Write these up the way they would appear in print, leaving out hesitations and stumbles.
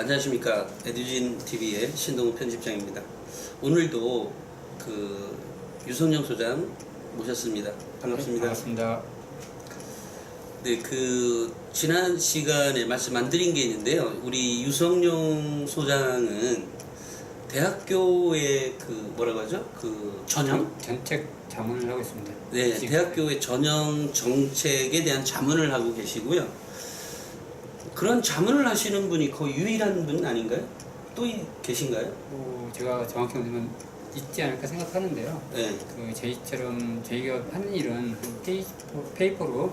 안녕하십니까. 에듀진 TV의 신동우 편집장입니다. 오늘도 그 유성영 소장 모셨습니다. 반갑습니다. 반갑습니다. 네, 지난 시간에 말씀 안 드린 게 있는데요. 우리 유성용 소장은 대학교의 뭐라고 하죠? 전형? 정책 자문을 하고 있습니다. 네, 대학교의 전형 정책에 대한 자문을 하고 계시고요. 그런 자문을 하시는 분이 거의 유일한 분 아닌가요? 또 계신가요? 제가 정확히 보면 있지 않을까 생각하는데요. 네. 저희처럼 저희가 하는 일은 페이퍼로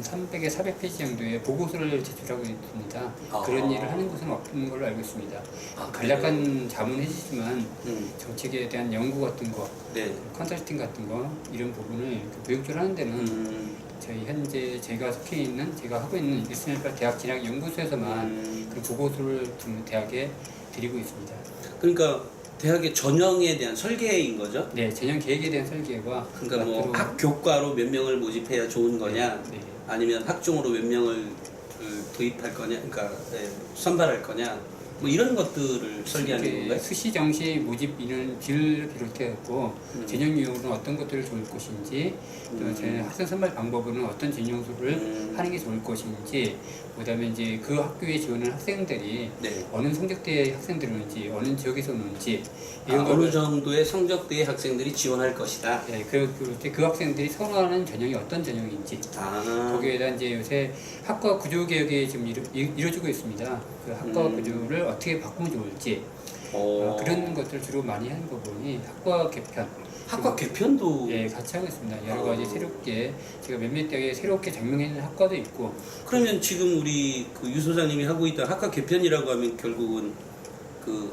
300에 400페이지 정도의 보고서를 제출하고 있습니다. 그런 일을 하는 곳은 없는 걸로 알고 있습니다. 간략한 자문해 주시지만 정책에 대한 연구 같은 거, 네. 컨설팅 같은 거 이런 부분을 교육적으로 하는 데는 저희 현재 제가 속해 있는 제가 하고 있는 일선일반 대학 진학 연구소에서만 그 보고서를 지금 대학에 드리고 있습니다. 그러니까 대학의 전형에 대한 설계인 거죠? 네, 전형 계획에 대한 설계와 그러니까 뭐 학교과로 몇 명을 모집해야 좋은 거냐, 네. 아니면 학종으로 몇 명을 도입할 거냐, 그러니까 선발할 거냐, 뭐 이런 것들을 설계하는 건가요? 수시 정시 모집 인원을 비롯해서 전형 유형으로는 어떤 것들을 좋을 것인지, 또 학생 선발 방법으로는 어떤 전형수를 하는 게 좋을 것인지, 그다음에 이제 그 학교에 지원하는 학생들이 네. 어느 성적대의 학생들이 오는지, 어느 지역에서 오는지 이런 어느 정도의 성적대의 학생들이 지원할 것이다. 네, 그 학생들이 선호하는 전형이 어떤 전형인지 거기에 대한 이제 요새 학과 구조 개혁이 지금 이루어지고 있습니다. 그 학과 구조를 어떻게 바꾸면 좋을지 그런 것들 주로 많이 하는 부분이 학과 개편. 학과 개편도 같이 하고 있습니다. 여러 가지 새롭게 제가 몇몇 대학에 새롭게 증명해낸 학과도 있고. 그러면 지금 우리 유 소장님이 하고 있던 학과 개편이라고 하면 결국은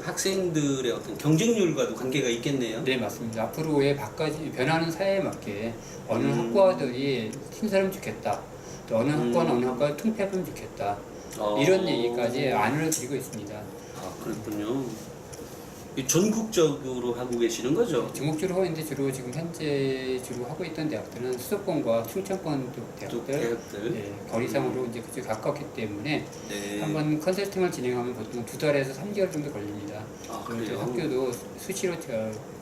학생들의 어떤 경쟁률과도 관계가 있겠네요. 네, 맞습니다. 앞으로의 변하는 사회에 맞게 어느 학과들이 신설하면 좋겠다. 또 어느 학과는 어느 학과를 통폐하면 좋겠다. 이런 얘기까지 안을 드리고 있습니다. 그렇군요. 전국적으로 하고 계시는 거죠? 전국적으로 하고 있는데 주로 지금 현재 주로 하고 있던 대학들은 수도권과 충청권 쪽 대학들. 네, 거리상으로 이제 그쪽에 가깝기 때문에 한번 컨설팅을 진행하면 보통 2달에서 3개월 정도 걸립니다. 그리고 학교도 수시로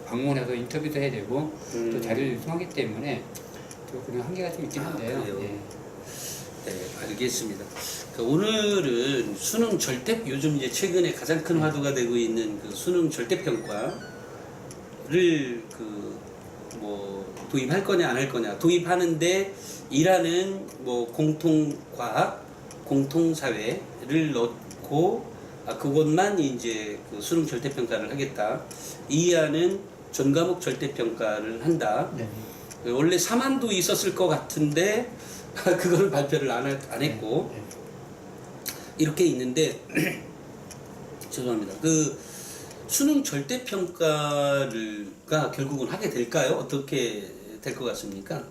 방문해서 인터뷰도 해야 되고 또 자료를 요청하기 때문에 또 그런 한계가 좀 있긴 한데요. 네, 알겠습니다. 오늘은 수능 요즘 이제 최근에 가장 큰 화두가 되고 있는 수능 절대평가를 도입할 거냐 안 할 거냐, 도입하는데 일하는 공통과학, 공통사회를 넣고 그것만 이제 수능 절대평가를 하겠다. 이하는 전과목 절대평가를 한다. 네. 원래 4만도 있었을 것 같은데 그걸 발표를 안 했고 이렇게 있는데 죄송합니다. 수능 절대평가가 결국은 하게 될까요? 어떻게 될 것 같습니까?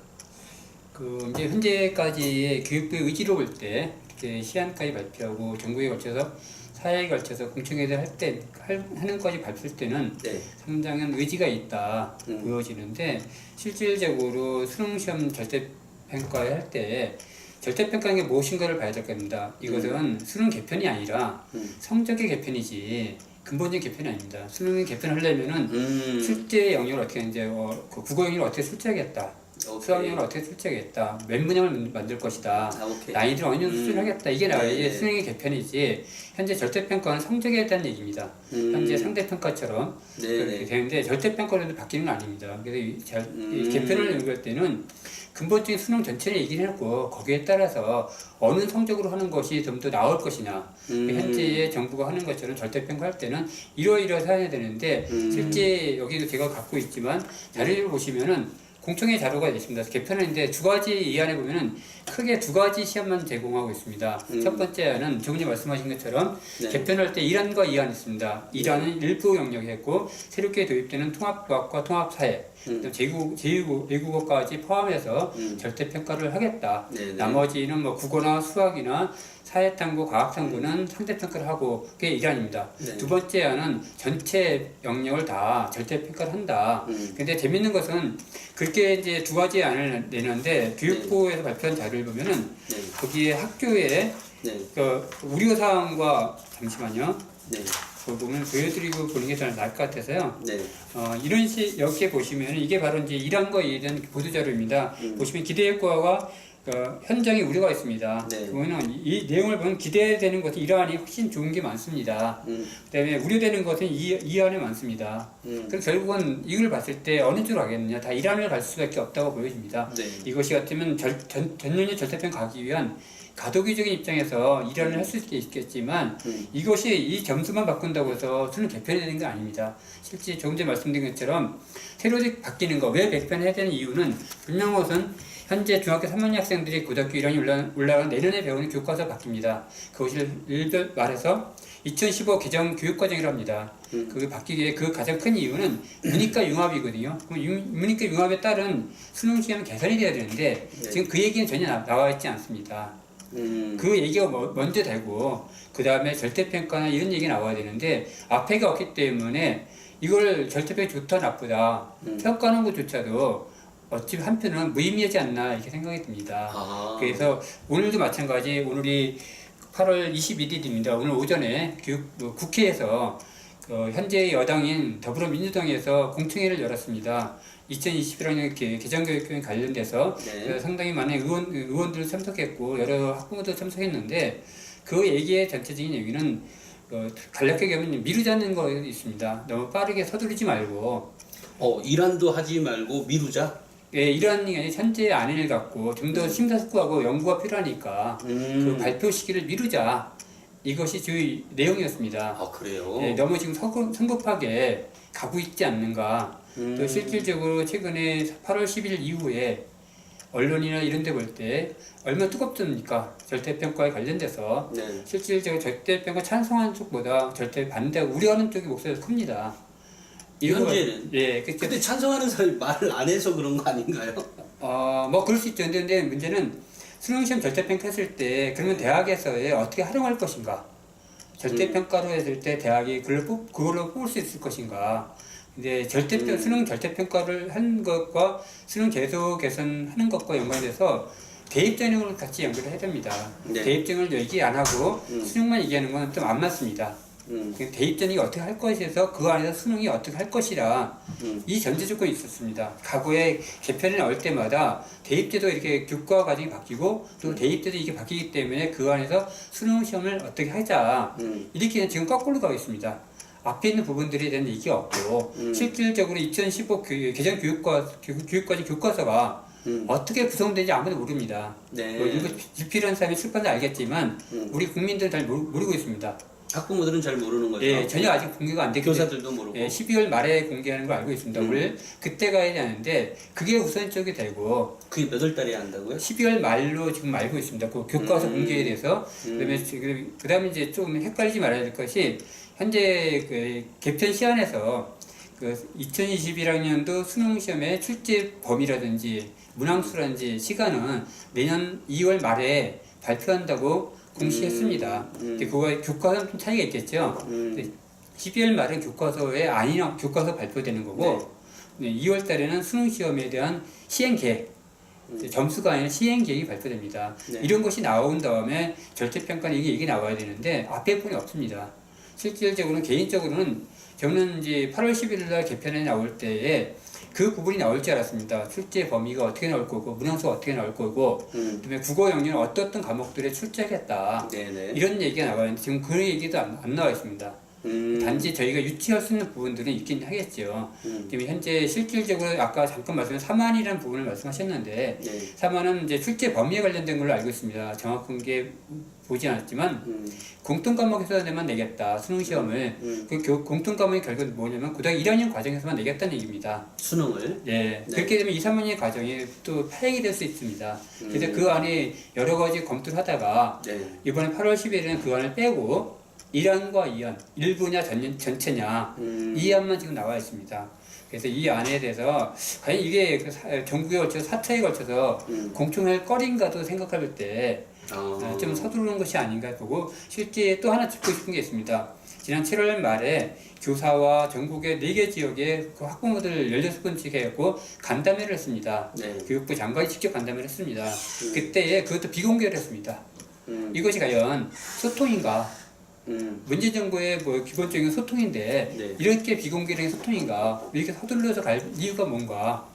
이제 현재까지의 교육부의 의지로 볼 때 시안까지 발표하고 전국에 걸쳐서 사회에 걸쳐서 공청회를 하는 것까지 발표할 때는 상당한 의지가 있다 보여지는데 실질적으로 수능시험 절대평가를 할 때 절대평가는 게 무엇인가를 봐야 될 겁니다. 이것은 수능 개편이 아니라 성적의 개편이지 근본적인 개편이 아닙니다. 수능 개편하려면은 출제 영역을 어떻게 이제 국어 영역을 어떻게 출제하겠다. 수학 영역을 어떻게 출제하겠다. 몇 문항을 만들 것이다. 난이도를 어느 정도 수준하겠다. 이게 나와야지 수능의 개편이지 현재 절대평가는 성적에 대한 얘기입니다. 현재 상대평가처럼 그렇게 되는데 절대평가로 바뀌는 건 아닙니다. 그래서 이 개편을 연구할 때는 근본적인 수능 전체를 얘기를 했고 거기에 따라서 어느 성적으로 하는 것이 좀 더 나을 것이냐 현재의 정부가 하는 것처럼 절대평가할 때는 이러이러해서 해야 되는데 실제 여기도 제가 갖고 있지만 자료를 보시면은 공청회 자료가 있습니다. 개편인데 두 가지 이 안에 보면은 크게 두 가지 시험만 제공하고 있습니다. 첫 번째 안은 저분이 말씀하신 것처럼 개편할 때 1안과 2안 있습니다. 1안은 일부 영역이 했고 새롭게 도입되는 통합과학과 통합사회 외국어까지 포함해서 절대평가를 하겠다. 나머지는 국어나 수학이나 사회탐구, 과학탐구는 상대평가를 하고 그게 1안입니다. 두 번째 안은 전체 영역을 다 절대평가를 한다. 근데 재밌는 것은 그렇게 이제 두 가지 안을 내는데 교육부에서 발표한 자료를 보면은 거기에 학교에 네. 그 우려사항과 잠시만요. 네. 그 부분을 보여드리고 보는 게 더 나을 것 같아서요. 네. 이런 여기에 보시면 이게 바로 이제 이란과에 대한 보도 자료입니다. 보시면 기대 효과와 현장에 우려가 있습니다. 네. 그러면 이 내용을 보면 기대되는 것은 이란이 훨씬 좋은 게 많습니다. 그다음에 우려되는 것은 이란에 많습니다. 그럼 결국은 이걸 봤을 때 어느 쪽으로 가겠느냐? 다 이란을 갈 수밖에 없다고 보여집니다. 네. 이것이 같으면 전면적 절대평 가기 위한 가도기적인 입장에서 이란을 할 수 있겠지만 이것이 이 점수만 바꾼다고 해서 수능 개편이 되는 게 아닙니다. 실제 조금 전에 말씀드린 것처럼 새로 바뀌는 거, 왜 개편해야 되는 이유는 분명한 것은 현재 중학교 3학년 학생들이 고등학교 1학년 올라가는 내년에 배우는 교과서 바뀝니다. 그것을 일별 말해서 2015 개정 교육과정이라고 합니다. 그 바뀌기에 그 가장 큰 이유는 문이과 융합이거든요. 그럼 문이과 융합에 따른 수능 시험 개선이 돼야 되는데 네. 지금 그 얘기는 전혀 나와 있지 않습니다. 그 얘기가 먼저 되고 그 다음에 절대평가나 이런 얘기 나와야 되는데 앞에가 없기 때문에 이걸 절대평이 좋다 나쁘다 평가하는 것조차도 어찌 한편은 무의미하지 않나 이렇게 생각이 듭니다. 그래서 오늘도 마찬가지 오늘이 8월 21일입니다. 오늘 오전에 국회에서 현재 여당인 더불어민주당에서 공청회를 열었습니다. 2021학년 개정교육에 관련돼서 네. 상당히 많은 의원들이 참석했고 여러 학부모도 참석했는데 그 얘기의 전체적인 얘기는 간략하게 하면 미루자는 거 있습니다. 너무 빠르게 서두르지 말고 이란도 하지 말고 미루자. 예, 이란이 현재 안을 갖고 좀 더 심사숙고하고 연구가 필요하니까 그 발표 시기를 미루자. 이것이 주의 내용이었습니다. 아, 그래요? 예, 너무 지금 성급하게 가고 있지 않는가. 또 실질적으로 최근에 8월 10일 이후에 언론이나 이런 데 볼 때 얼마나 뜨겁습니까? 절대평가에 관련돼서 네. 실질적으로 절대평가 찬성하는 쪽보다 절대 반대하고 우려하는 쪽이 목소리가 큽니다. 현재는? 예, 근데 찬성하는 사람이 말을 안 해서 그런 거 아닌가요? 뭐 그럴 수 있죠. 근데 문제는 수능시험 절대평가 했을 때 그러면 대학에서의 어떻게 활용할 것인가? 절대평가로 했을 때 대학이 그걸로 뽑을 수 있을 것인가? 근데 수능 절대평가를 한 것과 수능 제도 개선하는 것과 연관돼서 대입전형을 같이 연결을 해야 됩니다. 네. 대입전형을 얘기 안 하고 수능만 얘기하는 건 좀 안 맞습니다. 대입전형이 어떻게 할 것에서 그 안에서 수능이 어떻게 할 것이라 이 전제 조건이 있었습니다. 과거에 개편이 나올 때마다 대입제도 이렇게 교과 과정이 바뀌고 또 대입제도 이게 바뀌기 때문에 그 안에서 수능 시험을 어떻게 하자 이렇게 지금 거꾸로 가고 있습니다. 앞에 있는 부분들에 대한 얘기가 없고 실질적으로 2015 개정 교육과정 교과서가 어떻게 구성되는지 아무도 모릅니다. 네. 이거 집필한 사람이 출판도 알겠지만 우리 국민들은 잘 모르고 있습니다. 학부모들은 잘 모르는 거죠. 예, 전혀 아직 공개가 안 됐기 교사들도 모르고. 예, 12월 말에 공개하는 걸 알고 있습니다. 올 그때 가야 되는데 그게 우선적이 되고 그게 몇 월 달에 한다고요? 12월 말로 지금 알고 있습니다. 그 교과서 공개에 대해서 그다음에 이제 좀 헷갈리지 말아야 될 것이 현재 그 개편 시안에서 그 2021학년도 수능 시험의 출제 범위라든지 문항수라든지 시간은 내년 2월 말에 발표한다고 공시했습니다. 그거와 교과서는 좀 차이가 있겠죠. 12월 말은 교과서에 아니나 교과서 발표되는 거고, 네. 2월 달에는 수능 시험에 대한 시행 계획, 점수가 아니라 시행 계획이 발표됩니다. 네. 이런 것이 나온 다음에 절대평가는 이게 나와야 되는데 앞에 부분이 없습니다. 실질적으로는 개인적으로는 저는 이제 8월 11일 날 개편에 나올 때에 그 부분이 나올 줄 알았습니다. 출제 범위가 어떻게 나올 거고, 문항수가 어떻게 나올 거고, 그다음에 국어 영역은 어떤 과목들에 출제하겠다. 네네. 이런 얘기가 나와있는데 지금 그런 얘기도 안 나와 있습니다. 단지 저희가 유치할 수 있는 부분들은 있긴 하겠죠. 지금 현재 실질적으로 아까 잠깐 말씀하신 3안이라는 부분을 말씀하셨는데 네. 3안은 이제 출제 범위에 관련된 걸로 알고 있습니다. 정확한 게 보지 않았지만 공통 과목에서만 내겠다. 수능 시험을 그 공통 과목의 결과는 뭐냐면 고등학교 1학년 과정에서만 내겠다는 얘기입니다. 수능을. 네. 네. 그렇게 되면 2, 3학년 과정이 또 파행이 될 수 있습니다. 그래서 그 안에 여러 가지 검토를 하다가 네. 이번에 8월 10일에는 그 안을 빼고 1안과 2안, 1부냐 전체냐 이 안만 지금 나와 있습니다. 그래서 이 안에 대해서 과연 이게 전국에 걸쳐서 사차에 걸쳐서 공청할 거리인가도 생각할 때 좀 서두르는 것이 아닌가 보고 실제 또 하나 짚고 싶은 게 있습니다. 지난 7월 말에 교사와 전국의 4개 지역에 그 학부모들 16번씩 해갖고 간담회를 했습니다. 네. 교육부 장관이 직접 간담회를 했습니다. 그때에 그것도 비공개를 했습니다. 이것이 과연 소통인가? 문재 정부의 뭐 기본적인 소통인데 네. 이렇게 비공개적인 소통인가? 이렇게 서둘러서 갈 이유가 뭔가?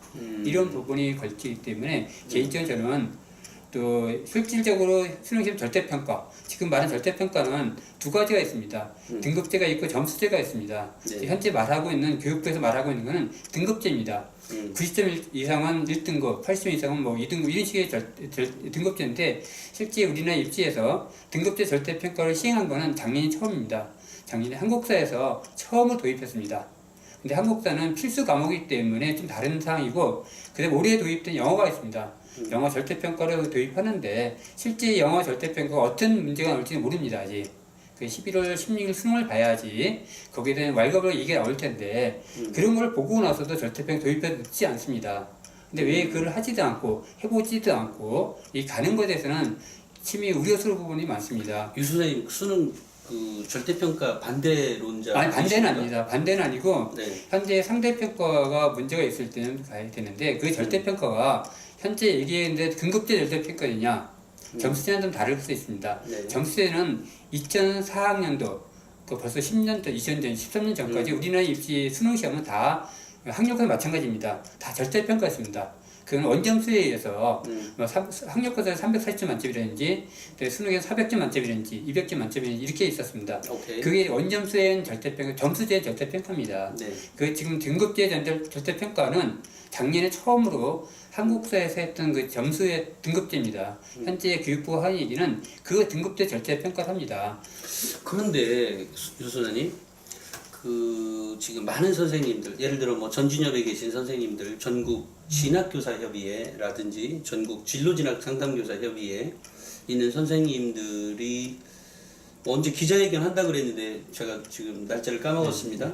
이런 부분이 걸치기 때문에 개인적으로 저는 또 실질적으로 수능시험 절대평가, 지금 말한 절대평가는 두 가지가 있습니다. 등급제가 있고 점수제가 있습니다. 네. 현재 말하고 있는 교육부에서 말하고 있는 것은 등급제입니다. 90점 이상은 1등급, 80점 이상은 뭐 2등급 이런 식의 등급제인데 실제 우리나라 입시에서 등급제 절대평가를 시행한 것은 작년이 처음입니다. 작년에 한국사에서 처음으로 도입했습니다. 근데 한국사는 필수 과목이기 때문에 좀 다른 상황이고, 그다음에 올해 도입된 영어가 있습니다. 영어 절대평가를 도입하는데 실제 영어 절대평가가 어떤 문제가 나올지는 모릅니다. 아직. 그 11월 16일 수능을 봐야지 거기에 대한 왈가불가 얘기가 나올 텐데 그런 걸 보고 나서도 절대평가 도입하지 않습니다. 근데 왜 그걸 하지도 않고 해보지도 않고 이 가는 것에 대해서는 심히 우려스러운 부분이 많습니다. 유 선생님 수능 그 절대평가 반대론자 아니 반대는 아닙니다. 반대는 아니고 네. 현재 상대평가가 문제가 있을 때는 가야 되는데 그 절대평가가 현재 얘기했는데 등급제 절대평가이냐 점수제는 좀 다를 수 있습니다. 네. 점수제는 2004학년도 그 벌써 10년 전, 20년 전, 13년 전까지 우리나라 입시 수능 시험은 다 학력과 마찬가지입니다. 다 절대평가였습니다. 그건 원점수에 의해서 뭐 학력고사에 340점 만점이라든지 수능에 400점 만점이라든지 200점 만점이라든지 이렇게 있었습니다. 오케이. 그게 원점수엔 절대평가, 점수제 절대평가입니다. 네. 그 지금 등급제 절대평가는 작년에 처음으로 한국사에서 했던 그 점수의 등급제입니다. 현재 교육부가 하는 얘기는 그 등급제 절대평가를 합니다. 그런데 유 선생님 그 지금 많은 선생님들 예를 들어 뭐 전진협에 계신 선생님들 전국 진학교사협의회라든지 전국 진로진학 상담교사협의회 있는 선생님들이 뭐 언제 기자회견 한다 그랬는데 제가 지금 날짜를 까먹었습니다.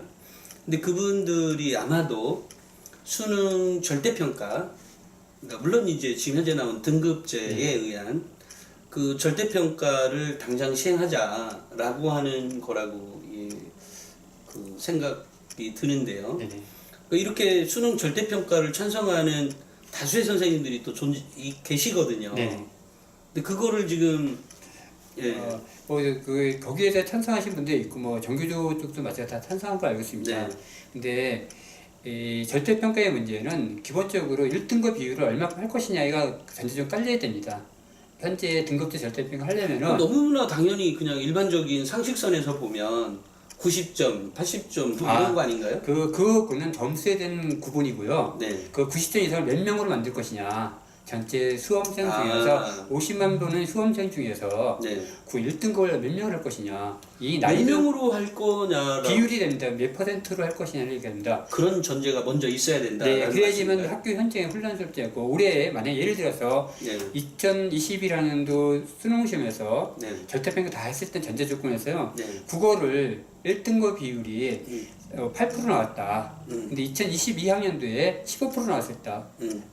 근데 그분들이 아마도 수능 절대평가, 그러니까 물론 이제 지금 현재 나온 등급제에 의한 그 절대평가를 당장 시행하자라고 하는 거라고 그 생각이 드는데요. 네네. 이렇게 수능 절대평가를 찬성하는 다수의 선생님들이 또 계시거든요. 네. 근데 그거를 지금 그 거기에 대해 찬성하신 분도 있고 뭐 정규조 쪽도 마찬가지 다 찬성한 걸 알고 있습니다. 네. 근데 이 절대평가의 문제는 기본적으로 1등급 비율을 얼마큼 할 것이냐가 전체적으로 깔려야 됩니다. 현재 등급제 절대평가 하려면은 너무나 당연히 그냥 일반적인 상식선에서 보면 90점, 80점 이런 거 아닌가요? 그거는 점수에 대한 구분이고요. 네. 그 90점 이상을 몇 명으로 만들 것이냐. 전체 수험생 중에서 50만 분은 수험생 중에서 네. 그 1등급을 몇 명을 할 것이냐. 이 몇 나이도 명으로 할 거냐 비율이 됩니다. 몇 퍼센트로 할 것이냐를 얘기합니다. 그런 전제가 먼저 있어야 된다. 네, 그래야지만 학교 현장에 혼란스럽지 않고 올해 만약 예를 들어서 네. 2021학년도 수능시험에서 네. 절대평가 다 했을 때 전제 조건에서요. 네. 국어를 1등급 비율이 8% 나왔다. 근데 2022학년도에 15% 나왔었다.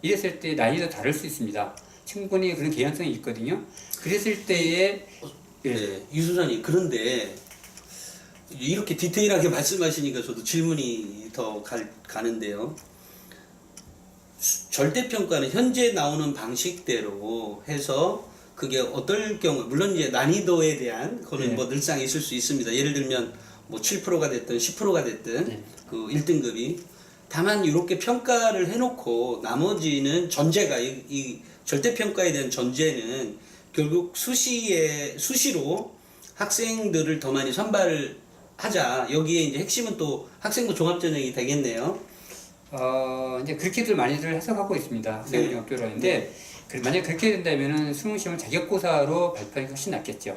이랬을 때 나이도 다를 수 있습니다. 충분히 그런 개연성이 있거든요. 그랬을 때에 네, 유수사님 그런데 이렇게 디테일하게 말씀하시니까 저도 질문이 더 가는데요. 절대평가는 현재 나오는 방식대로 해서 그게 어떨 경우 물론 이제 난이도에 대한 거는 네. 뭐 늘상 있을 수 있습니다. 예를 들면 뭐 7%가 됐든 10%가 됐든 네. 그 1등급이 다만 이렇게 평가를 해놓고 나머지는 전제가 이 절대평가에 대한 전제는 결국 수시로 학생들을 더 많이 선발을 하자. 여기에 이제 핵심은 또 학생부 종합전형이 되겠네요. 이제 그렇게들 많이들 해석하고 있습니다. 학생부 종합전형인데 만약 그렇게 된다면은 수능시험을 자격고사로 발표하는 게 훨씬 낫겠죠.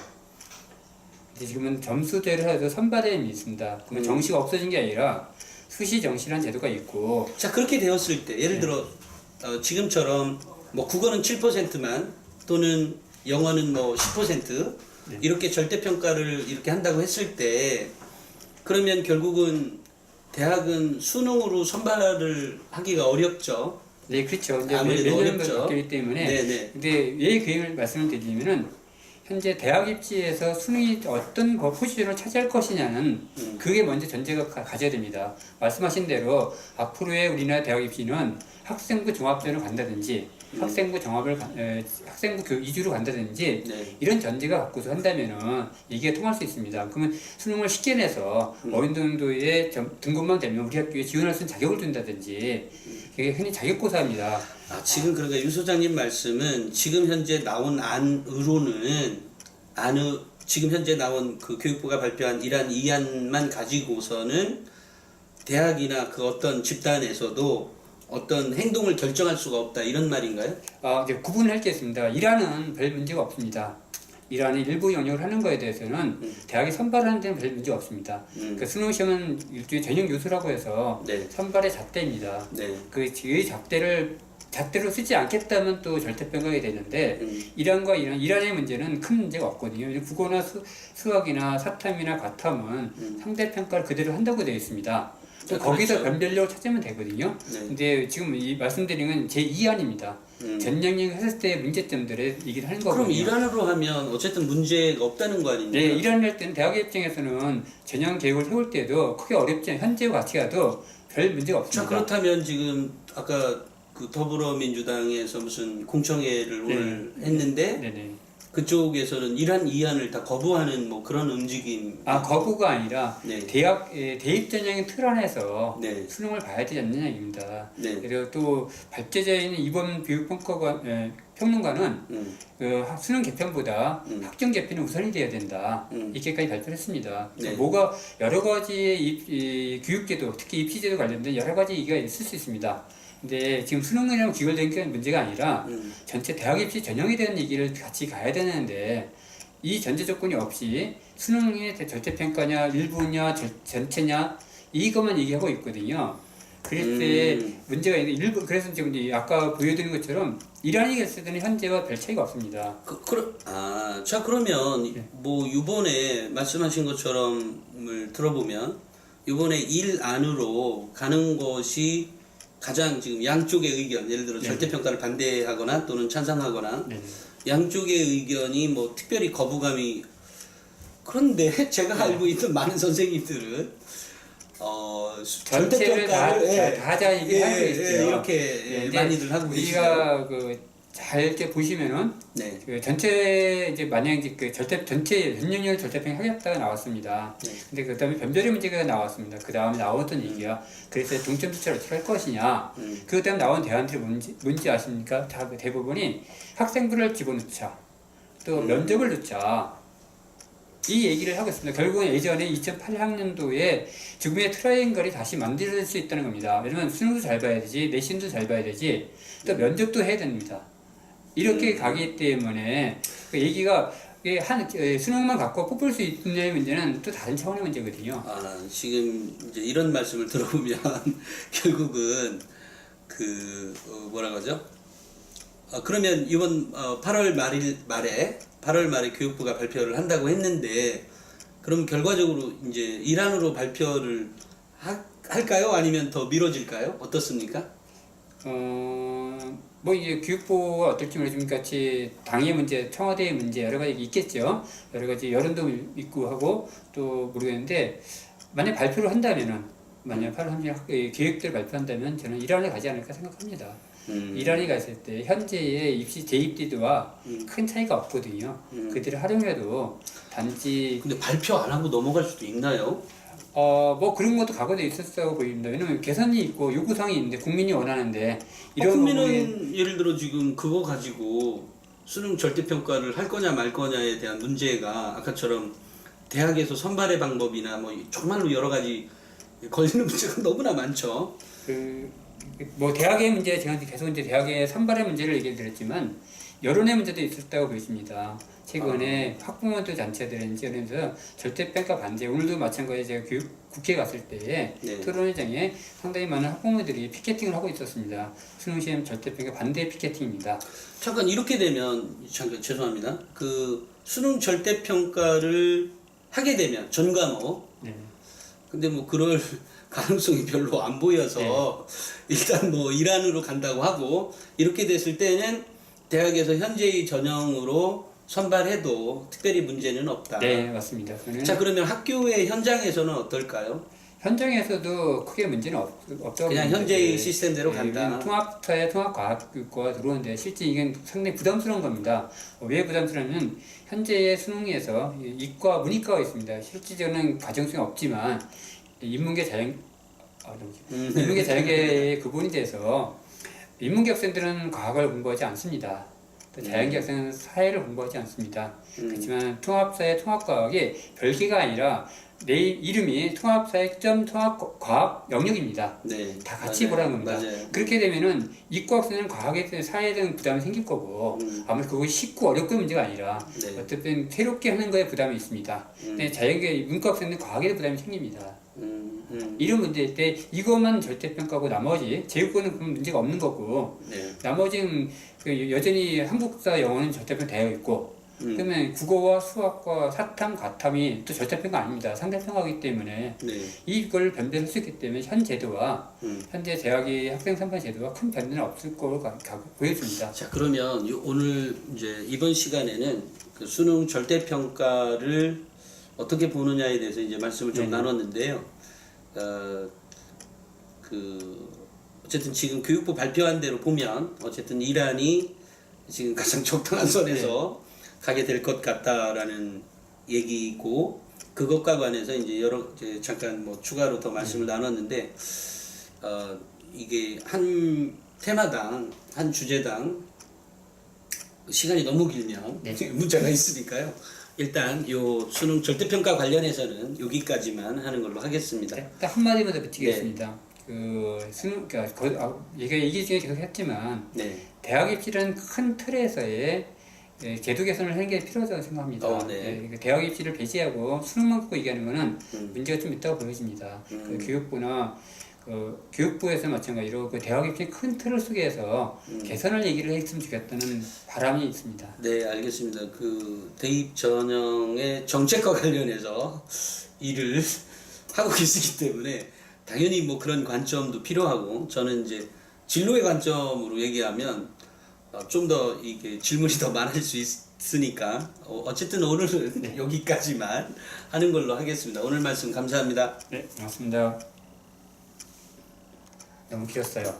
근데 지금은 점수제를 해서 선발임이 있습니다. 그러면 정시가 없어진 게 아니라 수시 정시라는 제도가 있고. 자 그렇게 되었을 때 예를 들어 지금처럼 뭐 국어는 7%만 또는 영어는 뭐 10% 이렇게 절대평가를 이렇게 한다고 했을 때 그러면 결국은 대학은 수능으로 선발을 하기가 어렵죠. 네, 그렇죠. 이제 아무래도 매년 어렵죠. 바뀌기 때문에. 네네. 근데 왜 그 얘기를 말씀을 드리면은 현재 대학 입시에서 수능이 어떤 포지션을 차지할 것이냐는 그게 먼저 전제가 가져야 됩니다. 말씀하신 대로 앞으로의 우리나라 대학 입시는 학생부 종합전을 간다든지 학생부 학생부 위주로 간다든지 네. 이런 전제가 갖고서 한다면은 이게 통할 수 있습니다. 그러면 수능을 쉽게 내서 어느 정도의 등급만 되면 우리 학교에 지원할 수 있는 자격을 준다든지 이게 흔히 자격고사입니다. 지금 그러니까 유 소장님 말씀은 지금 현재 나온 지금 현재 나온 그 교육부가 발표한 이러한 이안만 가지고서는 대학이나 그 어떤 집단에서도 어떤 행동을 결정할 수가 없다 이런 말인가요? 이제 구분할 게 있습니다. 이란은 별 문제가 없습니다. 이란이 일부 영역을 하는 거에 대해서는 대학이 선발하는 데는 별 문제가 없습니다. 그 수능 시험은 일종의 전형 요소라고 해서 네. 선발의 잣대입니다. 네. 그 잣대로 쓰지 않겠다면 또 절대평가가 되는데 이란의 문제는 큰 문제가 없거든요. 국어나 수학이나 사탐이나 과탐은 상대평가를 그대로 한다고 되어 있습니다. 또 거기서 그렇죠. 변별력을 찾으면 되거든요. 네. 근데 지금 이 말씀드린 건 제2안입니다. 전 영역 했을 때의 문제점들을 얘기를 하는 거거든요. 그럼 이란으로 하면 어쨌든 문제가 없다는 거 아닙니까? 네, 이란을 할 때는 대학 입장에서는 전형 계획을 세울 때도 크게 어렵지 않아요. 현재와 같이 가도 별 문제가 없습니다. 자, 그렇다면 지금 아까 그 더불어민주당에서 무슨 공청회를 오늘 했는데 네네. 그쪽에서는 이란 이안을 다 거부하는 뭐 그런 움직임. 거부가 아니라 네. 대입 전형의 틀 안에서 네. 수능을 봐야 되지 않느냐 입니다. 네. 그리고 또 발제자인 이번 평론가는 그 수능 개편보다 학종 개편이 우선이 돼야 된다. 이렇게까지 발표를 했습니다. 네. 뭐가 여러 가지의 이 교육제도, 특히 입시제도 관련된 여러 가지 얘기가 있을 수 있습니다. 근데 지금 수능이랑 귀결된 게 문제가 아니라 전체 대학 입시 전형에 대한 얘기를 같이 가야 되는데 이 전제 조건이 없이 수능의 절대평가냐 일부냐 전체냐 이것만 얘기하고 있거든요. 그럴 때 문제가 있는데 그래서 지금 아까 보여드린 것처럼 이란이 했을 때는 현재와 별 차이가 없습니다. 자 그러면 뭐 이번에 말씀하신 것처럼을 들어보면 이번에 일 안으로 가는 것이 가장 지금 양쪽의 의견, 예를 들어 절대평가를 반대하거나 또는 찬성하거나 양쪽의 의견이 뭐 특별히 거부감이 그런데 제가 알고 있는 많은 선생님들은 전체를 다 하자 얘기를 하고 있어요. 이렇게 많이들 하고 계시죠. 우리가 잘 이렇게 보시면은 그 전체 이제 만약 이제 그 전체 전년율 절대평가 하겠다가 나왔습니다. 근데 그다음에 변별의 문제가 나왔습니다. 그 다음에 나왔던 얘기가 그래서 동점 조치를 어떻게 할 것이냐. 그 다음에 나온 대안들이 뭔지 아십니까? 대부분이 학생부를 집어넣자, 또 면접을 넣자. 이 얘기를 하고 있습니다. 결국은 예전에 2008학년도에 지금의 트라이앵글이 다시 만들어질 수 있다는 겁니다. 왜냐면 수능도 잘 봐야 되지, 내신도 잘 봐야 되지, 또 면접도 해야 됩니다. 이렇게 가기 때문에 그 얘기가 수능만 갖고 뽑을 수 있느냐의 문제는 또 다른 차원의 문제거든요. 지금 이제 이런 말씀을 들어보면 결국은 뭐라고 하죠? 그러면 이번 8월 말에 교육부가 발표를 한다고 했는데 그럼 결과적으로 이제 일안으로 발표를 할까요? 아니면 더 미뤄질까요? 어떻습니까? 뭐 이제 교육부가 어떨지 모르지만 같이 당의 문제, 청와대의 문제 여러 가지 있겠죠. 여러 가지 여론도 있고 하고 또 모르겠는데 만약 발표를 한다면은 만약 8월 3일 계획대로 발표한다면 저는 일안에 가지 않을까 생각합니다. 일안이 갔을 때 현재의 입시 재입대도와 큰 차이가 없거든요. 그들을 활용해도 단지 근데 발표 안 하고 넘어갈 수도 있나요? 뭐 그런 것도 각오돼 있었다고 보입니다. 왜냐면 개선이 있고 요구사항이 있는데 국민이 원하는데 이런 국민은 예를 들어 지금 그거 가지고 수능 절대평가를 할 거냐 말 거냐에 대한 문제가 아까처럼 대학에서 선발의 방법이나 뭐 정말로 여러 가지 걸리는 문제가 너무나 많죠. 뭐 대학의 문제 제가 계속 이제 대학의 선발의 문제를 얘기를 드렸지만 여론의 문제도 있었다고 보입니다. 최근에 학부모들 단체들인지 그래서 절대평가 반대 오늘도 마찬가지 제가 국회에 갔을 때에 토론회장에 상당히 많은 학부모들이 피켓팅을 하고 있었습니다. 수능시험 절대평가 반대 피켓팅입니다. 잠깐 이렇게 되면 잠깐 죄송합니다. 그 수능 절대평가를 하게 되면 전 과목 근데 뭐 그럴 가능성이 별로 안 보여서 일단 뭐 일안으로 간다고 하고 이렇게 됐을 때는 대학에서 현재의 전형으로 선발해도 특별히 문제는 없다. 네, 맞습니다. 저는 자, 그러면 학교의 현장에서는 어떨까요? 현장에서도 크게 문제는 없다고 그냥 봅니다. 현재의 네. 시스템대로 네, 간다. 왜냐면 통합사회 통합과학교가 들어오는데 실제 이건 상당히 부담스러운 겁니다. 왜 부담스러우냐면 현재의 수능에서 이과, 문이과가 있습니다. 실질적으로는 가정성이 없지만 인문계 인문계 자연계의 구분이 돼서 인문계 학생들은 과학을 공부하지 않습니다. 또 자연계 학생은 사회를 공부하지 않습니다. 그렇지만 통합사회 통합과학이 별개가 아니라 내 이름이 통합사회 통합과학 영역입니다. 네, 다 같이 맞아요. 보라는 겁니다. 맞아요. 그렇게 되면은 이과 학생은 과학에 대한 사회에 대한 부담이 생길 거고 아무래도 그것이 쉽고 어렵고 문제가 아니라 네. 어쨌든 새롭게 하는 거에 부담이 있습니다. 근데 자연계 문과 학생은 과학에 대한 부담이 생깁니다. 이런 문제일 때 이것만 절대평가하고 나머지 제국어는 그런 문제가 없는 거고 네. 나머지는 그 여전히 한국사 영어는 절대평가 되어 있고 그러면 국어와 수학과 사탐, 가탐이 또 절대평가 아닙니다. 상대평가이기 때문에 네. 이걸 변별할 수 있기 때문에 현 제도와 현재 대학의 학생 선발 제도와 큰 변화는 없을 거로 보여집니다. 자, 그러면 오늘 이제 이번 시간에는 그 수능 절대평가를 어떻게 보느냐에 대해서 이제 말씀을 좀 나눴는데요. 어쨌든 지금 교육부 발표한 대로 보면 어쨌든 이란이 지금 가장 적당한 선에서 가게 될 것 같다라는 얘기고 그것과 관해서 이제 이제 잠깐 뭐 추가로 더 말씀을 나눴는데 이게 한 테마당 한 주제당 시간이 너무 길면 문제가 있으니까요. 일단 요 수능 절대평가 관련해서는 여기까지만 하는 걸로 하겠습니다. 딱 한마디만 더 붙이겠습니다. 그 수능, 그러니까 얘기 중에 계속 했지만 대학 입시라는 큰 틀에서의 제도 개선을 하는 게 필요하다고 생각합니다. 그 대학 입시를 배제하고 수능만 갖고 얘기하는 거는 문제가 좀 있다고 보여집니다. 그 교육부나 교육부에서 마찬가지로 그 대학 입시 큰 틀 속에서 개선을 얘기를 했으면 좋겠다는 바람이 있습니다. 네, 알겠습니다. 그 대입 전형의 정책과 관련해서 일을 하고 계시기 때문에 당연히 뭐 그런 관점도 필요하고 저는 이제 진로의 관점으로 얘기하면 좀 더 이게 질문이 더 많을 수 있으니까 어쨌든 오늘은 여기까지만 하는 걸로 하겠습니다. 오늘 말씀 감사합니다. 네, 고맙습니다. 너무 길었어요.